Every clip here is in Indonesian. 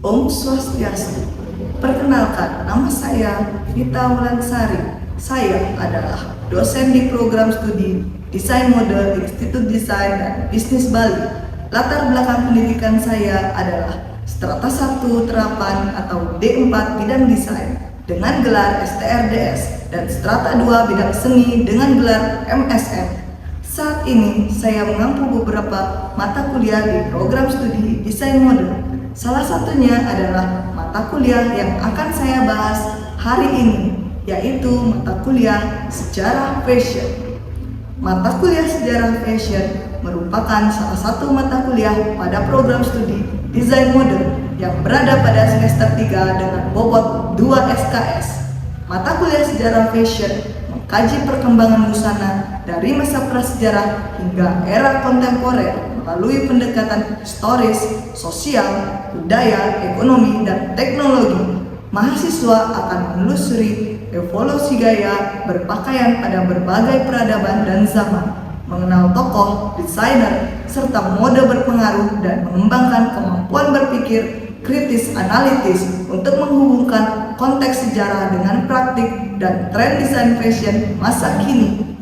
Om Swastiastu. Perkenalkan, nama saya Vita Wulansari. Saya adalah dosen di program studi Desain Mode Institut Desain dan Bisnis Bali. Latar belakang pendidikan saya adalah Strata 1 Terapan atau D4 Bidang Desain dengan gelar STRDS dan Strata 2 Bidang Seni dengan gelar MSN. Saat ini saya mengampu beberapa mata kuliah di program studi Desain Mode. Salah satunya adalah mata kuliah yang akan saya bahas hari ini, yaitu mata kuliah Sejarah Fashion. Mata kuliah Sejarah Fashion merupakan salah satu mata kuliah pada program studi Desain Mode yang berada pada semester 3 dengan bobot 2 SKS. Mata kuliah Sejarah Fashion mengkaji perkembangan busana dari masa prasejarah hingga era kontemporer melalui pendekatan historis, sosial, budaya, ekonomi, dan teknologi. Mahasiswa akan menelusuri evolusi gaya berpakaian pada berbagai peradaban dan zaman, mengenal tokoh, desainer, serta mode berpengaruh dan mengembangkan kemampuan berpikir kritis analitis untuk menghubungkan konteks sejarah dengan praktik dan tren desain fashion masa kini.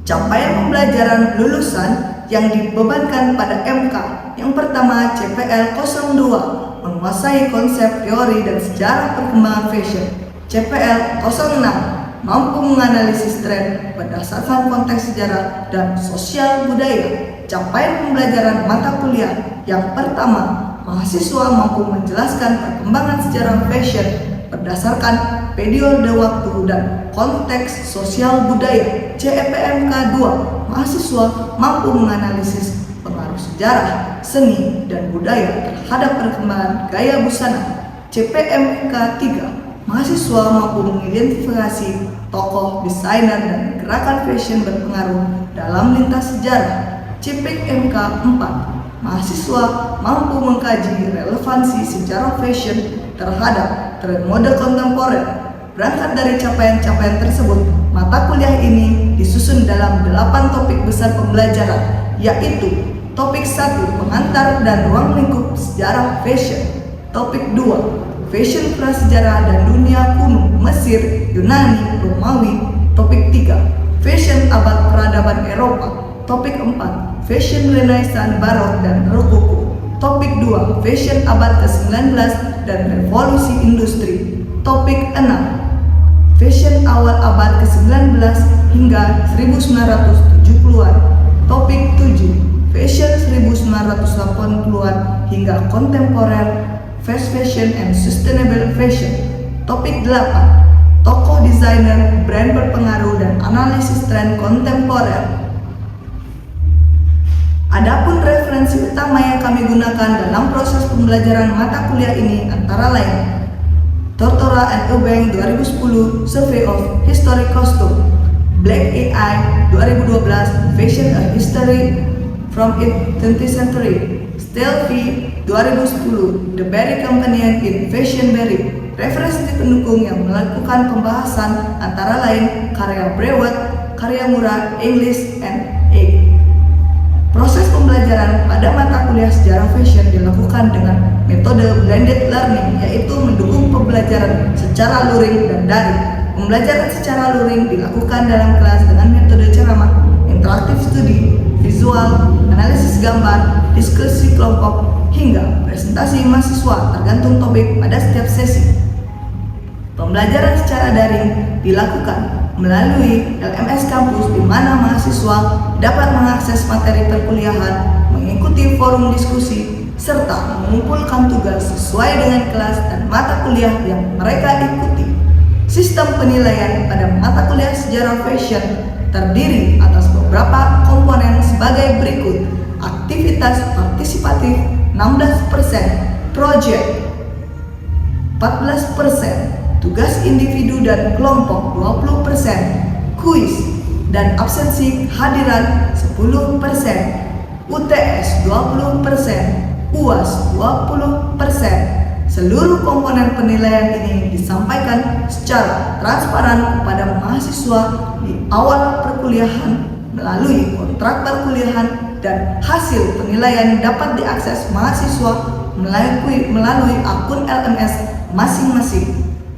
Capaian pembelajaran lulusan yang dibebankan pada MK. Yang pertama, CPL 02 menguasai konsep teori dan sejarah perkembangan fashion. CPL 06 mampu menganalisis tren berdasarkan konteks sejarah dan sosial budaya. Capaian pembelajaran mata kuliah yang pertama, mahasiswa mampu menjelaskan perkembangan sejarah fashion berdasarkan periode waktu dan konteks sosial budaya. CPMK 2, mahasiswa mampu menganalisis pengaruh sejarah, seni, dan budaya terhadap perkembangan gaya busana. CPMK 3, mahasiswa mampu mengidentifikasi tokoh, desainer, dan gerakan fashion berpengaruh dalam lintas sejarah. CPMK 4, mahasiswa mampu mengkaji relevansi sejarah fashion terhadap tren mode kontemporer. Berangkat dari capaian-capaian tersebut, mata kuliah ini disusun dalam 8 topik besar pembelajaran, yaitu topik 1, pengantar dan ruang lingkup sejarah fashion. Topik 2, fashion prasejarah dan dunia kuno, Mesir, Yunani, Romawi. Topik 3, fashion abad peradaban Eropa. Topik 4, fashion Renaissance Barok dan Rokoko. Topik 2, fashion abad ke-19 dan revolusi industri. Topik 6, fashion awal abad ke-19 hingga 1970-an. Topik 7, fashion 1980-an hingga kontemporer, fast fashion and sustainable fashion. Topik 8, tokoh desainer, brand berpengaruh dan analisis tren kontemporer. Adapun referensi utama yang kami gunakan dalam proses pembelajaran mata kuliah ini antara lain Tortora and Eubank 2010 Survey of Historic Costume, Black AI 2012 Fashion a History from its 20th Century, Stelvey 2010 The Berry Companion in Fashion Berry. Referensi pendukung yang melakukan pembahasan antara lain karya Brewett, karya Murad, English, and A. Proses pembelajaran pada mata kuliah sejarah fashion dilakukan dengan metode blended learning, yaitu mendukung pembelajaran secara luring dan daring. Pembelajaran secara luring dilakukan dalam kelas dengan metode ceramah, interaktif studi, visual, analisis gambar, diskusi kelompok, hingga presentasi mahasiswa tergantung topik pada setiap sesi. Pembelajaran secara daring dilakukan melalui LMS kampus di mana mahasiswa dapat mengakses materi perkuliahan, mengikuti forum diskusi, serta mengumpulkan tugas sesuai dengan kelas dan mata kuliah yang mereka ikuti. Sistem penilaian pada mata kuliah sejarah fashion terdiri atas beberapa komponen sebagai berikut: aktivitas partisipatif 16%, project 14%, tugas individu dan kelompok 20%, kuis dan absensi hadirat 10%, UTS 20%, UAS 20%. Seluruh komponen penilaian ini disampaikan secara transparan kepada mahasiswa di awal perkuliahan melalui kontrak perkuliahan, dan hasil penilaian dapat diakses mahasiswa melalui akun LMS masing-masing.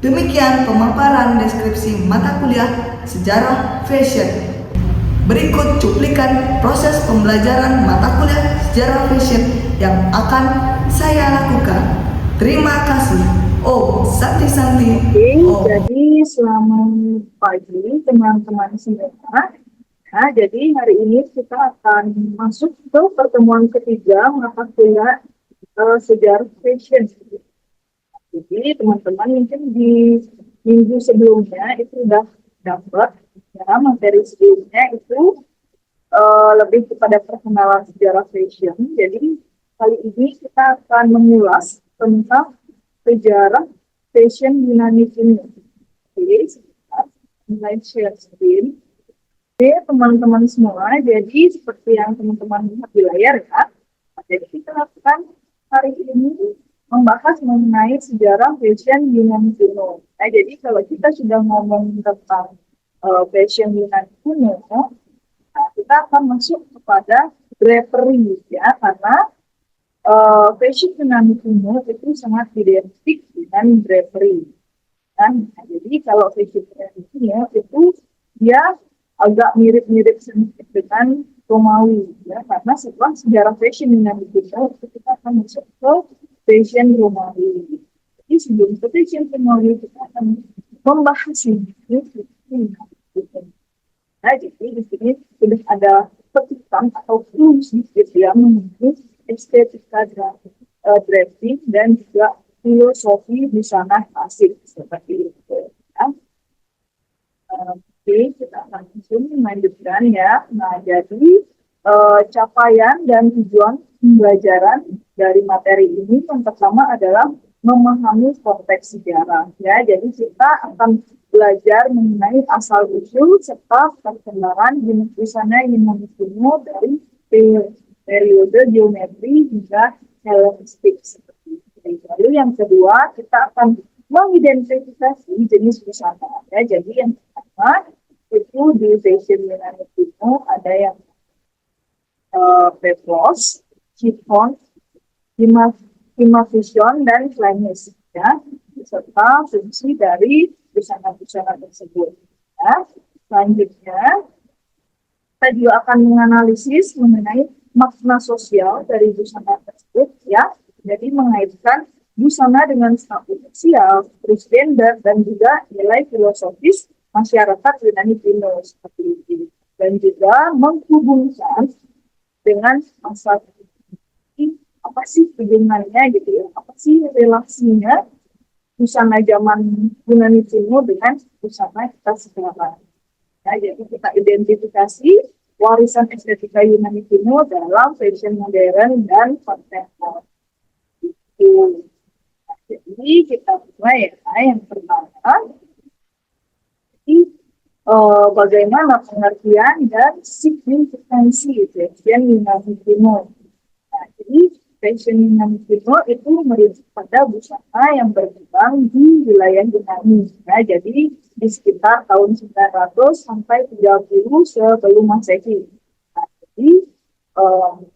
Demikian pemaparan deskripsi mata kuliah Sejarah Fashion. Berikut cuplikan proses pembelajaran mata kuliah Sejarah Fashion yang akan saya lakukan. Terima kasih. Om Santi. Jadi selamat pagi teman-teman semua. Nah, jadi hari ini kita akan masuk ke pertemuan ketiga mata kuliah Sejarah Fashion. Jadi teman-teman mungkin di minggu sebelumnya itu sudah dapat ya materi sebelumnya itu lebih kepada perkenalan sejarah fashion. Jadi kali ini kita akan mengulas tentang sejarah fashion Yunani kuno. Jadi kita mulai share screen. Oke teman-teman semua, jadi seperti yang teman-teman lihat di layar ya. Jadi kita akan hari ini membahas mengenai sejarah fashion Yunani kuno. Nah, jadi kalau kita sudah ngomong tentang fashion Yunani kuno, nah, kita akan masuk kepada drapery ya, karena fashion Yunani kuno itu sangat identik dengan drapery. Nah, jadi kalau fashion Yunani kuno itu dia agak mirip-mirip sedikit dengan Romawi ya, karena setelah sejarah fashion Yunani kuno itu kita akan masuk ke fashion Romawi. Jadi sebelum ke fashion Romawi kita akan membahas ini. Nah, jadi di sini sudah ada petikan atau fungsi gitu ya mengenai estetika dressing dan juga filosofi busana klasik seperti itu. Ya. Oke, kita akan langsung melanjutkan ya. Nah, jadi capaian dan tujuan pembelajaran dari materi ini yang pertama adalah memahami konteks sejarah. Ya, jadi kita akan belajar mengenai asal-usul serta perkembangan busana Yunani kuno dari periode geometri hingga Helenistik seperti itu. Lalu yang kedua, kita akan mengidentifikasi jenis busana. Ya, jadi yang pertama itu di fashion Yunani kuno ada yang peplos, chiffon, himation, dan flamis. Ya, serta fungsi dari busana-busana tersebut. Ya. Selanjutnya, kita juga akan menganalisis mengenai makna sosial dari busana tersebut, ya. Jadi mengaitkan busana dengan status sosial, gender, dan juga nilai filosofis masyarakat Yunani kuno seperti ini. Dan juga menghubungkan dengan masa ini, apa sih hubungannya gitu ya? Apa sih relasinya busana zaman Yunani kuno dengan busana kita sekarang. Ya, jadi kita identifikasi warisan estetika Yunani kuno dalam fashion modern dan kontemporer. Itu. Nah, jadi kita mulai ya. Yang pertama, jadi, bagaimana pengertian dan signifikansi fashion Yunani kuno. Nah, jadi fashion Yunani kuno itu merujuk pada busana yang berkembang di wilayah Yunani. Nah, jadi di sekitar tahun 900 sampai 30 sebelum Masehi. Nah, jadi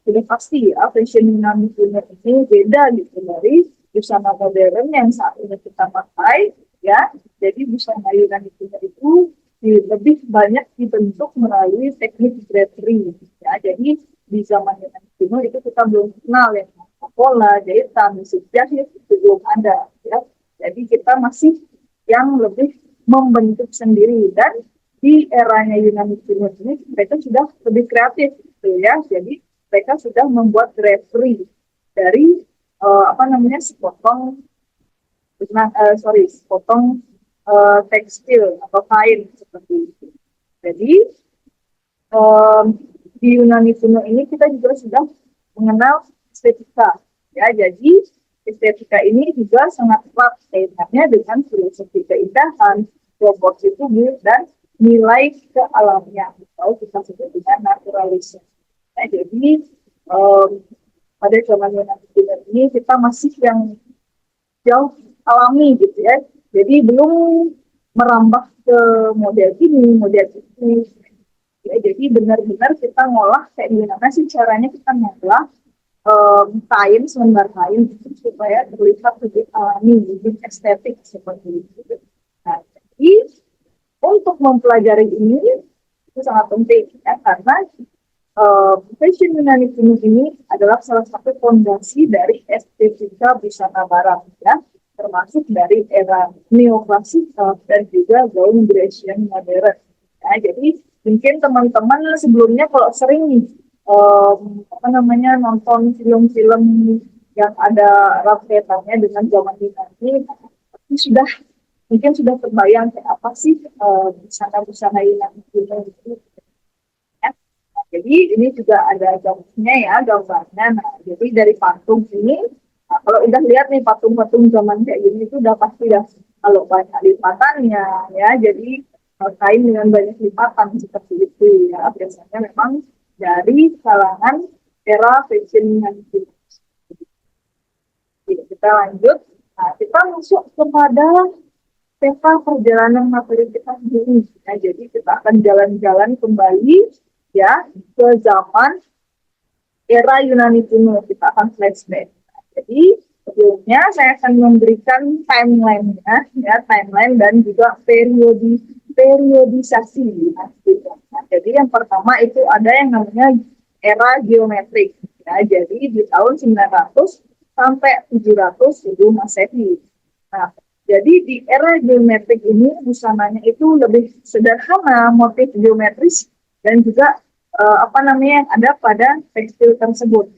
sudah pasti ya fashion Yunani kuno ini beda gitu dari busana modern yang saat ini kita pakai ya. Jadi busana Yunani kuno itu lebih banyak dibentuk melalui teknik drapery ya. Jadi di zaman Yunani kuno itu kita belum kenal ya pola, jahitan, mesin jahit itu belum ada ya. Jadi kita masih yang lebih membentuk sendiri, dan di eranya Yunani kuno ini mereka sudah lebih kreatif gitu ya. Jadi mereka sudah membuat drapery dari sepotong tekstil atau kain seperti itu. Jadi di Yunani kuno ini kita juga sudah mengenal estetika ya. Jadi estetika ini juga sangat erat kaitannya dengan filosofi keindahan, proporsi tubuh, dan nilai kealamian atau kita sebut dengan naturalisme. Nah, jadi pada zaman Yunani kuno ini kita masih yang jauh alami gitu ya. Jadi belum merambah ke model ini, model itu. Ya, jadi benar-benar kita ngolah kayak gimana sih caranya kita ngolah kain, selembar kain itu supaya terlihat lebih alami, lebih estetik seperti itu. Nah, jadi untuk mempelajari ini itu sangat penting ya, karena fashion Yunani kuno ini adalah salah satu fondasi dari estetika busana barat ya, termasuk dari era neoklasik dan juga gaun Grecian modern. Ya, jadi mungkin teman-teman sebelumnya kalau sering nih nonton film-film yang ada erat kaitannya dengan zaman Yunani, itu sudah mungkin sudah terbayang kayak apa sih busana-busana Yunani kuno itu. Ya. Nah, jadi ini juga ada gambarnya ya, gambarnya. Nah, jadi dari patung ini, nah, kalau udah lihat nih patung-patung zaman kayak gini itu udah pasti ya, kalau banyak lipatannya ya, jadi kain dengan banyak lipatan seperti itu ya, biasanya memang dari kalangan era fashion yang itu. Kita lanjut, nah, kita masuk kepada peta perjalanan materi kita sendiri. Nah, jadi kita akan jalan-jalan kembali ya ke zaman era Yunani kuno. Kita akan flashback. Nah, jadi sebelumnya saya akan memberikan timeline-nya, ya timeline dan juga periodisasi. Nah, gitu. Nah, jadi yang pertama itu ada yang namanya era geometrik. Ya, jadi di tahun 900 sampai 700 sebelum Masehi. Nah, jadi di era geometrik ini busananya itu lebih sederhana, motif geometris dan juga yang ada pada tekstil tersebut.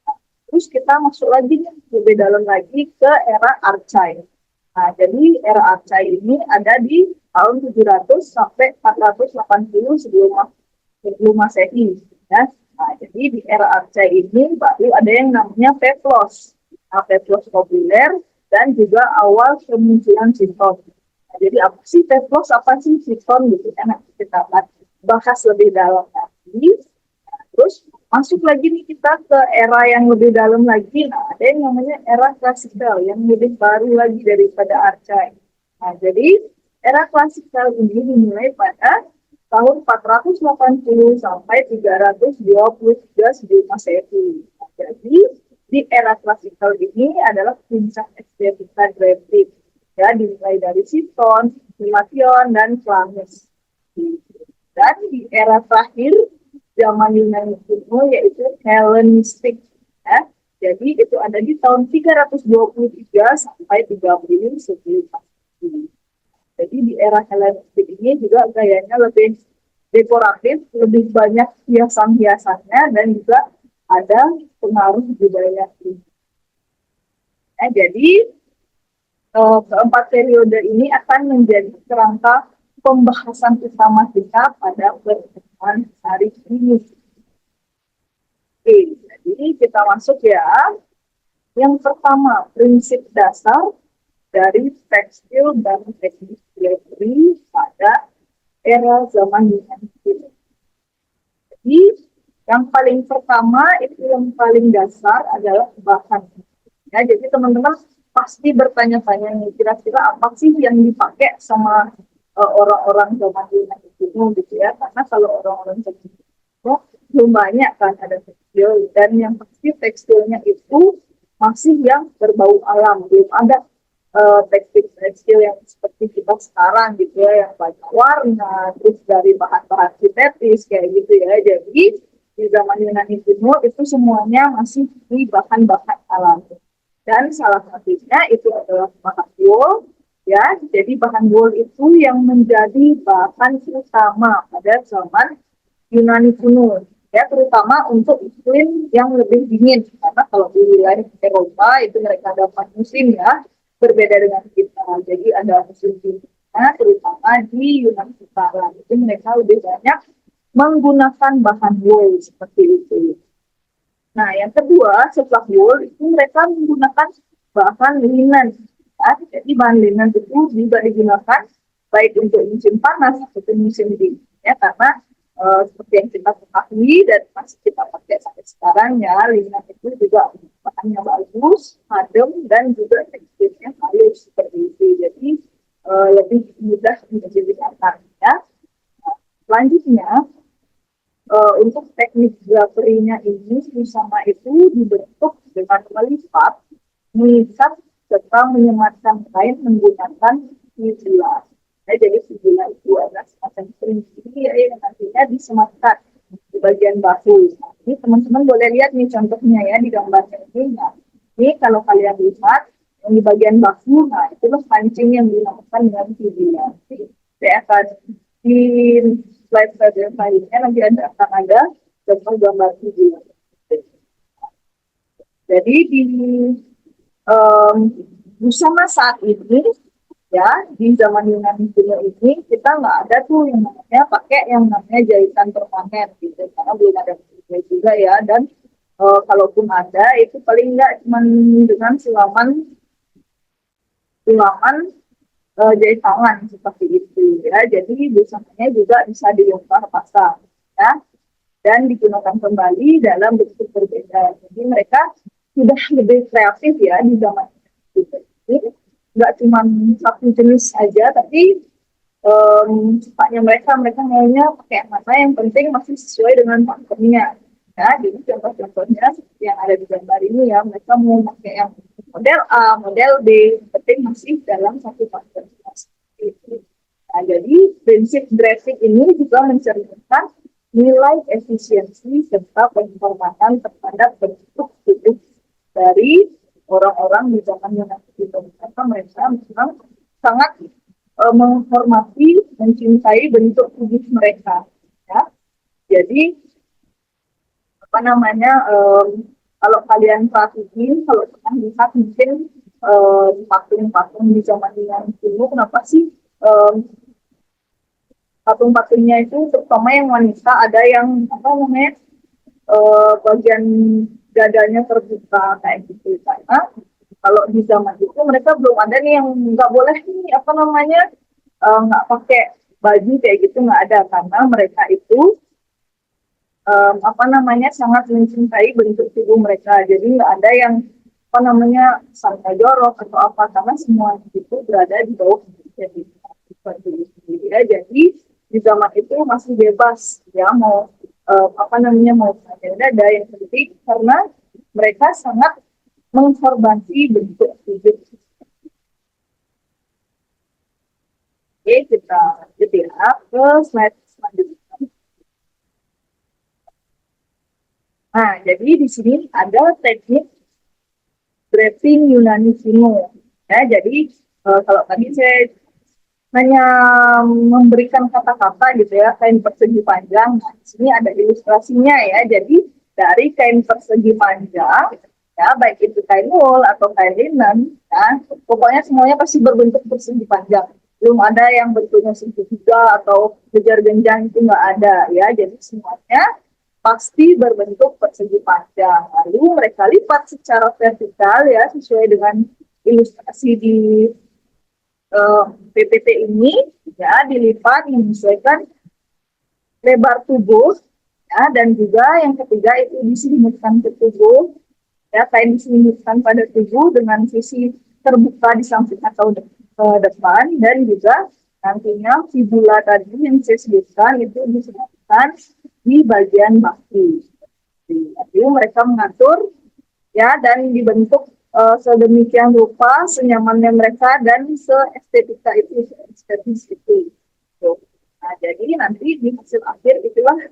Nah, terus kita masuk lagi lebih dalam lagi ke era Archai. Nah, jadi era Archai ini ada di tahun 700 sampai 480 sebelum Masehi. Ya. Nah, jadi di era Archai ini baru ada yang namanya peplos. Nah, peplos populer dan juga awal kemunculan siton. Nah, jadi apa sih peplos, apa sih siton gitu kan, kita bahas lebih dalam lagi. Nah, terus masuk lagi nih kita ke era yang lebih dalam lagi. Nah, ada yang namanya era klasikal yang lebih baru lagi daripada Archai. Nah, jadi era klasikal ini dimulai pada tahun 480 sampai 323 sebelum Masehi. Nah, jadi di era klasikal ini adalah puncak estetika grafik, ya, dimulai dari Siton, Hilation, dan Flames. Dan di era terakhir zaman Yunani kuno yaitu Hellenistik, ya. Jadi itu ada di tahun 323 sampai 30 sebelum Masehi. Jadi di era Hellenistik ini juga gayanya lebih dekoratif, lebih banyak hiasan-hiasannya dan juga ada pengaruh budaya ini. Nah, jadi keempat periode ini akan menjadi kerangka pembahasan utama kita pada pertemuan hari ini. Oke, jadi kita masuk ya. Yang pertama, prinsip dasar dari tekstil dan teknik galeri pada era zaman Yunani kuno. Jadi yang paling pertama itu yang paling dasar adalah bahan. Ya, jadi teman-teman pasti bertanya-tanya nih, kira-kira apa sih yang dipakai sama orang-orang zaman Yunani kuno gitu ya? Karena kalau orang-orang zaman kuno belum banyak kan ada tekstil, dan yang pasti tekstilnya itu masih yang berbau alam, belum ada tekstil yang seperti kita sekarang gitu ya, yang banyak warna, terus dari bahan-bahan sintetis kayak gitu ya. Jadi di zaman Yunani kuno itu semuanya masih di bahan-bahan alami. Dan salah satunya itu adalah bahan wool, ya. Jadi bahan wool itu yang menjadi bahan utama pada zaman Yunani kuno, ya, terutama untuk iklim yang lebih dingin. Karena kalau di wilayah Eropa itu mereka ada 4 musim ya, berbeda dengan kita. Jadi ada musim dinginnya, terutama di Yunani Utara. Itu mereka lebih banyak menggunakan bahan wool seperti itu. Nah, yang kedua, setelah wool itu mereka menggunakan bahan linen. Ya, jadi bahan linen itu juga digunakan baik untuk musim panas atau musim dingin. Ya, karena seperti yang kita ketahui dan masih kita pakai sampai sekarang ya, linen itu juga bahannya bagus, adem, dan juga teksturnya halus seperti itu. Jadi lebih mudah untuk digunakan. Ya. Selanjutnya, untuk teknik drapery-nya ini busana itu dibentuk dengan melipat, serta menyematkan kain menggunakan fibula. Nah, jadi fibula itu adalah semacam kelinci ya, yang nantinya disematkan di bagian bahu. Nah, ini teman-teman boleh lihat nih contohnya ya di gambarnya ini. Nah, ini kalau kalian lihat yang di bagian bahu, nah itulah pancing yang dinamakan dengan fibula. Saya akan di slide selanjutnya nanti akan ada contoh gambar fibula. Jadi di um, busana saat ini ya di zaman Yunani kuno ini kita nggak ada tuh yang namanya pakai yang namanya jahitan permanen gitu karena belum ada juga ya dan kalaupun ada itu paling nggak cuma dengan silaman jahit tangan seperti itu ya jadi busananya juga bisa dibongkar pasang ya dan digunakan kembali dalam bentuk berbeda jadi mereka sudah lebih kreatif ya di zaman itu nggak cuma satu jenis aja tapi sukanya mereka maunya pakai mana yang penting masih sesuai dengan pakemnya ya jadi contoh-contohnya seperti yang ada di gambar ini ya mereka mau pakai yang model A model B penting masih dalam satu pakem nah jadi prinsip dressing ini juga mencerminkan nilai efisiensi serta penghormatan terhadap bentuk tubuh dari orang-orang di zaman Yunani itu. Karena mereka memang sangat menghormati, mencintai bentuk tubuh mereka. Ya. Jadi apa namanya? Kalau kalian perhatiin, kalau pernah lihat mungkin di patung-patung di zaman Yunani dulu, kenapa sih patung-patungnya itu terutama yang wanita ada yang apa namanya bagian dadanya terbuka kayak gitu karena kalau di zaman itu mereka belum ada nih yang nggak boleh nih apa namanya nggak pakai baju kayak gitu nggak ada karena mereka itu apa namanya sangat mencintai bentuk tubuh mereka jadi nggak ada yang apa namanya sampai jorok atau apa karena semua itu berada di bawah jadi seperti itu ya jadi di zaman itu masih bebas ya mau apa namanya mau dada yang penting karena mereka sangat menghormati bentuk tubuh. Oke, kita lanjut ya ke slide selanjutnya. Nah, jadi di sini ada teknik draping Yunani kuno. Ya, jadi kalau tadi saya hanya memberikan kata-kata gitu ya, kain persegi panjang. Nah, di sini ada ilustrasinya ya. Jadi dari kain persegi panjang, ya baik itu kain wool atau kain linen, ya, pokoknya semuanya pasti berbentuk persegi panjang. Belum ada yang bentuknya segitiga atau kejar genjang itu nggak ada ya. Jadi semuanya pasti berbentuk persegi panjang. Lalu mereka lipat secara vertikal ya sesuai dengan ilustrasi di PPT ini ya dilipat menyesuaikan lebar tubuh ya dan juga yang ketiga itu diselimutkan ke tubuh ya kain diselimutkan pada tubuh dengan sisi terbuka di samping atau depan dan juga nantinya fibula tadi yang saya sebutkan itu disebutkan di bagian bahu. Jadi mereka mengatur ya dan dibentuk sedemikian rupa senyamannya mereka dan seestetika itu estetis itu. Nah, jadi nanti di hasil akhir itulah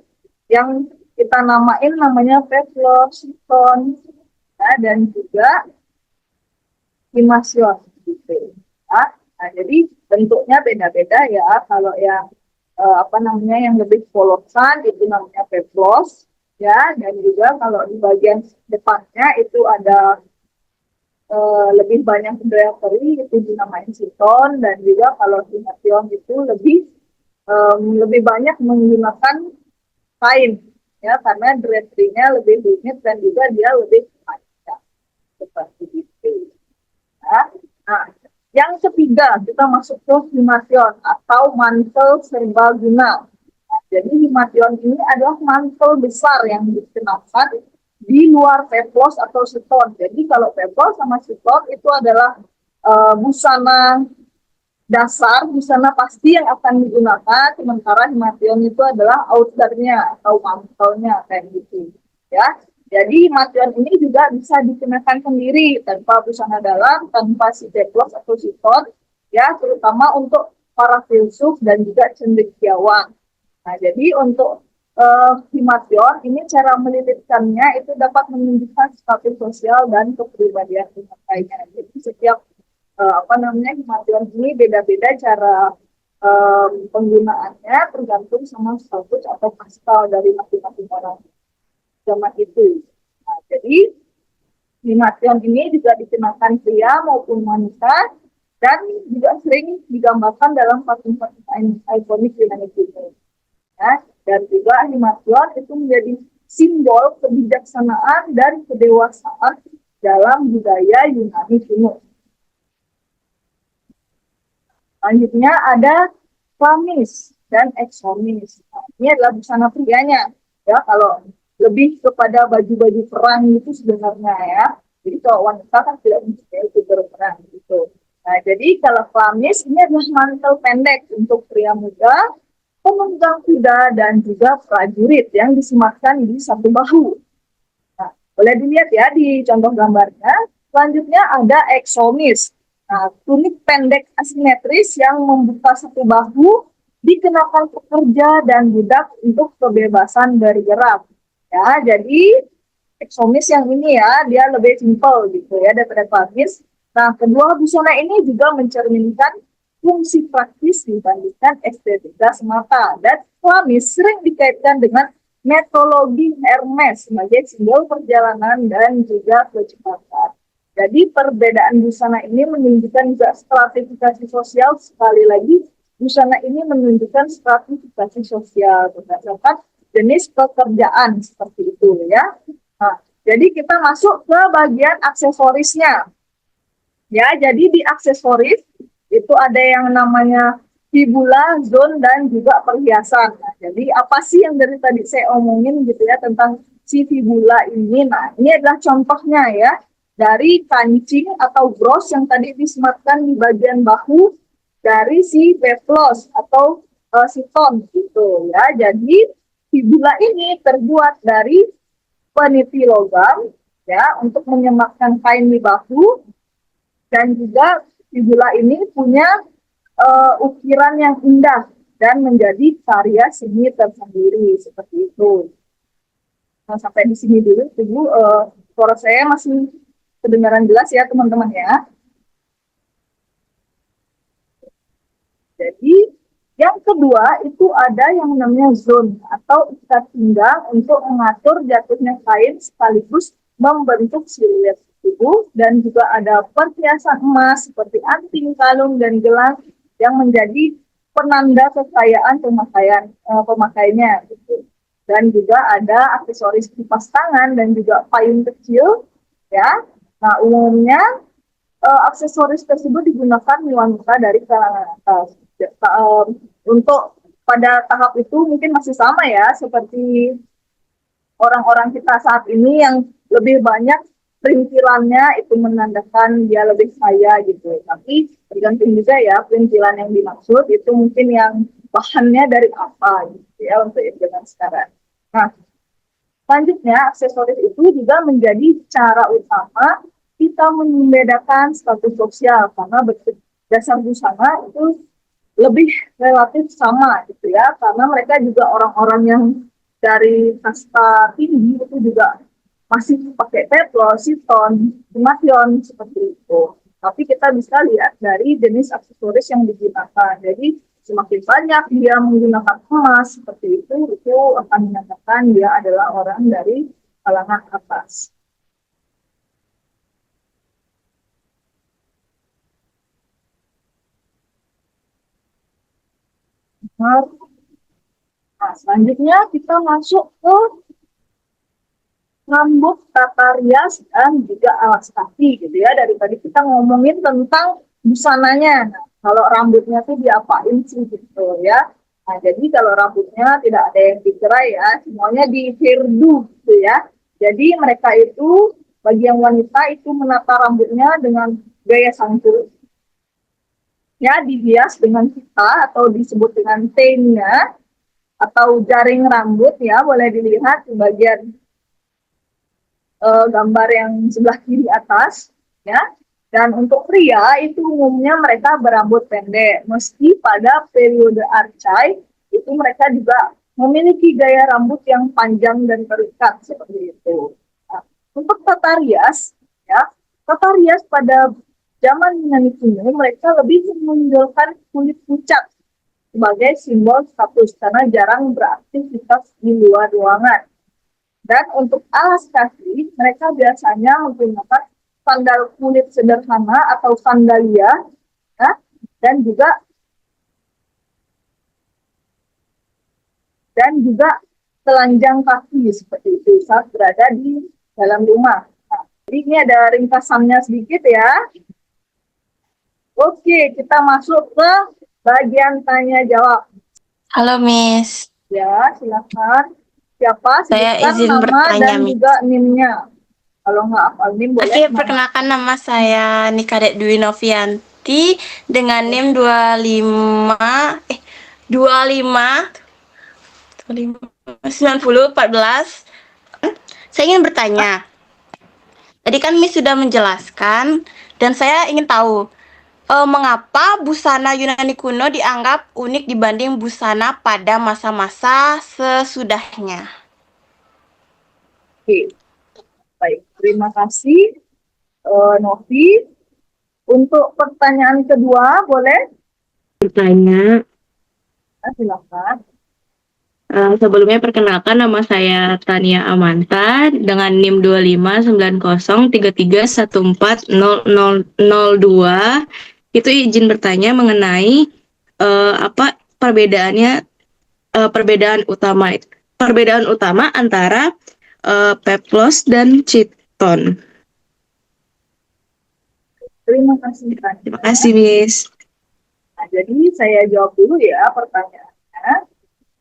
yang kita namain namanya pevlos, siton, ya, dan juga himasion gitu. Ya. Nah, jadi bentuknya beda-beda ya. Kalau yang apa namanya yang lebih polosan itu namanya pevlos ya dan juga kalau di bagian depannya itu ada lebih banyak drapery itu dinamain siton dan juga kalau himasion itu lebih banyak menggunakan kain ya karena drapery-nya lebih rumit dan juga dia lebih panjang seperti itu. Ya. Nah, yang ketiga kita masuk ke himasion atau mantel serbaguna. Nah, jadi himasion ini adalah mantel besar yang dikenakan di luar peplos atau siton. Jadi kalau peplos sama siton itu adalah busana dasar busana pasti yang akan digunakan, sementara himation itu adalah outernya atau mantelnya kayak gitu ya. Jadi himation ini juga bisa dikenakan sendiri tanpa busana dalam, tanpa si deplos atau siton ya, terutama untuk para filsuf dan juga cendekiawan. Nah, jadi untuk himation ini cara melilitkannya itu dapat menunjukkan status sosial dan kepribadian pemakainya. Jadi setiap himation ini beda-beda cara penggunaannya tergantung sama status atau pascal dari masing-masing orang zaman itu. Nah, jadi himation ini juga dikenakan pria maupun wanita dan juga sering digambarkan dalam patung-patung ikonik Yunani kuno. Ya, dan juga himation itu menjadi simbol kebijaksanaan dan kedewasaan dalam budaya Yunani kuno. Selanjutnya ada chlamys dan exomis. Nah, ini adalah busana prianya. Ya, kalau lebih kepada baju-baju perang itu sebenarnya ya. Jadi kalau wanita kan tidak mempunyai baju perang gitu. Nah, jadi kalau chlamys ini adalah mantel pendek untuk pria muda, penunggang kuda dan juga prajurit yang disematkan di satu bahu. Nah, boleh dilihat ya di contoh gambarnya. Selanjutnya ada exomis. Nah, tunik pendek asimetris yang membuka satu bahu dikenakan pekerja dan budak untuk kebebasan bergerak. Ya, jadi exomis yang ini ya, dia lebih simpel gitu ya daripada chlamys. Nah, kedua busana ini juga mencerminkan fungsi praktis dibandingkan estetika semata. Dan chlamys sering dikaitkan dengan metodologi Hermes sebagai simbol perjalanan dan juga kecepatan. Jadi perbedaan busana ini menunjukkan juga stratifikasi sosial. Sekali lagi, busana ini menunjukkan stratifikasi sosial berdasarkan jenis pekerjaan seperti itu ya. Nah, jadi kita masuk ke bagian aksesorisnya. Ya, jadi di aksesoris itu ada yang namanya fibula, zone, dan juga perhiasan. Nah, jadi apa sih yang dari tadi saya omongin gitu ya tentang si fibula ini? Nah, ini adalah contohnya ya. Dari kancing atau bros yang tadi disematkan di bagian bahu dari si peplos atau siton gitu ya. Jadi fibula ini terbuat dari peniti logam ya untuk menyematkan kain di bahu, dan juga fibula ini punya ukiran yang indah dan menjadi karya seni tersendiri seperti itu. Nah, sampai di sini dulu, tunggu suara saya masih kedengaran jelas ya teman-teman ya. Jadi yang kedua itu ada yang namanya zone atau ikat pinggang untuk mengatur jatuhnya kain sekaligus membentuk siluet tubuh, dan juga ada perhiasan emas seperti anting, kalung, dan gelang yang menjadi penanda kekayaan pemakainya gitu. Dan juga ada aksesoris kipas tangan dan juga payung kecil ya. Nah, umumnya aksesoris tersebut digunakan di wanita dari kalangan atas. Untuk pada tahap itu mungkin masih sama ya, seperti orang-orang kita saat ini yang lebih banyak perintilannya itu menandakan dia lebih kaya gitu. Tapi tergantung juga ya perintilan yang dimaksud itu mungkin yang bahannya dari apa gitu ya untuk zaman sekarang. Nah, selanjutnya aksesoris itu juga menjadi cara utama kita membedakan status sosial, karena dasar busana itu lebih relatif sama gitu ya, karena mereka juga orang-orang yang dari kasta tinggi itu juga masih pakai peplos, siton, himation seperti itu. Tapi kita bisa lihat dari jenis aksesoris yang digunakan. Jadi semakin banyak dia menggunakan emas seperti itu akan menyatakan dia adalah orang dari kalangan atas. Nah, selanjutnya kita masuk ke rambut, tata rias, dan juga alas kaki gitu ya. Dari tadi kita ngomongin tentang busananya. Nah, kalau rambutnya tuh diapain sih gitu ya. Nah, jadi kalau rambutnya tidak ada yang dicerai ya, semuanya di hairdo gitu ya. Jadi mereka itu, bagi yang wanita itu menata rambutnya dengan gaya sangkur. ya dihias dengan pita atau disebut dengan tailnya atau jaring rambut ya, boleh dilihat di bagian gambar yang sebelah kiri atas ya. Dan untuk pria itu umumnya mereka berambut pendek, meski pada periode Archai itu mereka juga memiliki gaya rambut yang panjang dan terikat seperti itu. Nah, untuk tata rias ya, tata rias pada zaman Yunani kuno mereka lebih menonjolkan kulit pucat sebagai simbol status karena jarang beraktivitas di luar ruangan. Dan untuk alas kaki, mereka biasanya menggunakan sandal kulit sederhana atau sandalia, ya, dan juga telanjang kaki seperti itu saat berada di dalam rumah. Nah, jadi ini ada ringkasannya sedikit ya. Oke, kita masuk ke bagian tanya jawab. Halo Miss, Ya, silakan. Siapa? saya Sebutkan izin nama bertanya dan Miss. juga NIM-nya. Kalau nggak hafal NIM boleh. Oke, perkenalkan nama saya Nikadet Dwi Novianti dengan NIM 25 Saya ingin bertanya. Tadi kan Miss sudah menjelaskan dan saya ingin tahu mengapa busana Yunani kuno dianggap unik dibanding busana pada masa-masa sesudahnya. Oke, baik. Terima kasih, Novi. Untuk pertanyaan kedua, boleh? Bertanya. Silakan. Sebelumnya perkenalkan nama saya Tania Amanta dengan NIM 259033140002. Itu izin bertanya mengenai apa perbedaannya, perbedaan utama antara peplos dan chiton. Terima kasih, Tania. Terima kasih, Miss. Nah, jadi saya jawab dulu ya pertanyaannya.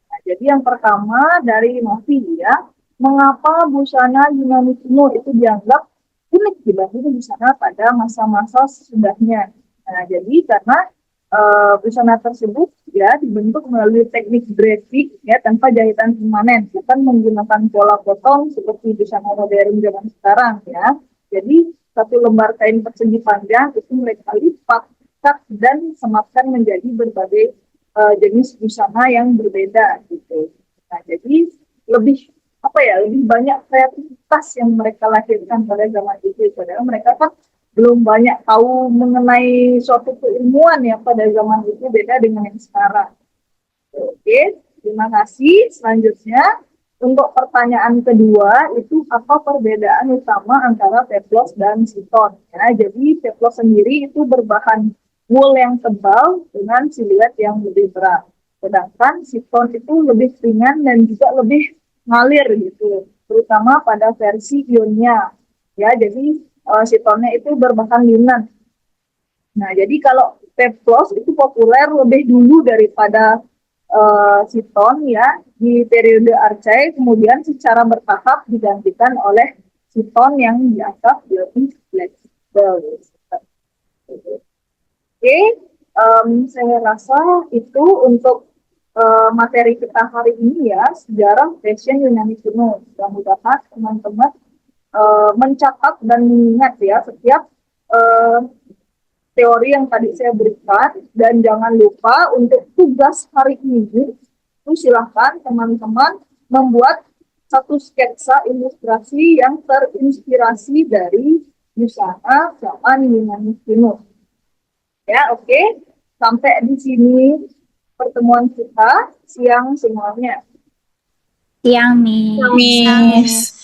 Nah, jadi yang pertama dari Novi ya, mengapa busana Yunani kuno itu dianggap unik dibanding busana pada masa-masa sesudahnya? Nah, jadi karena busana tersebut ya dibentuk melalui teknik grafik ya tanpa jahitan permanen, bukan menggunakan pola potong seperti busana modern zaman sekarang ya. Jadi satu lembar kain persegi panjang itu mereka lipat, cut, dan sematkan menjadi berbagai jenis busana yang berbeda gitu. Nah, jadi lebih lebih banyak kreativitas yang mereka lahirkan pada zaman itu. Padahal mereka kan belum banyak tahu mengenai suatu keilmuan ya pada zaman itu, beda dengan yang sekarang. Oke, terima kasih. Selanjutnya untuk pertanyaan kedua itu apa perbedaan utama antara peplos dan chiton? Ya, jadi peplos sendiri itu berbahan wool yang tebal dengan siluet yang lebih berat. Sedangkan chiton itu lebih ringan dan juga lebih ngalir gitu, terutama pada versi ionnya. Ya, jadi chitonnya itu berbahan linen. Nah, jadi kalau peplos itu populer lebih dulu daripada chiton ya di periode Archai, kemudian secara bertahap digantikan oleh chiton yang dianggap lebih fleksibel. Oke, saya rasa itu untuk materi kita hari ini ya, sejarah fashion Yunani kuno. Mudah-mudahan teman-teman mencatat dan mengingat ya setiap teori yang tadi saya berikan, dan jangan lupa untuk tugas hari ini itu silahkan teman-teman membuat satu sketsa ilustrasi yang terinspirasi dari busana zaman Yunani kuno. Ya, oke. Sampai di sini pertemuan kita siang semuanya. Siang, Miss. Miss.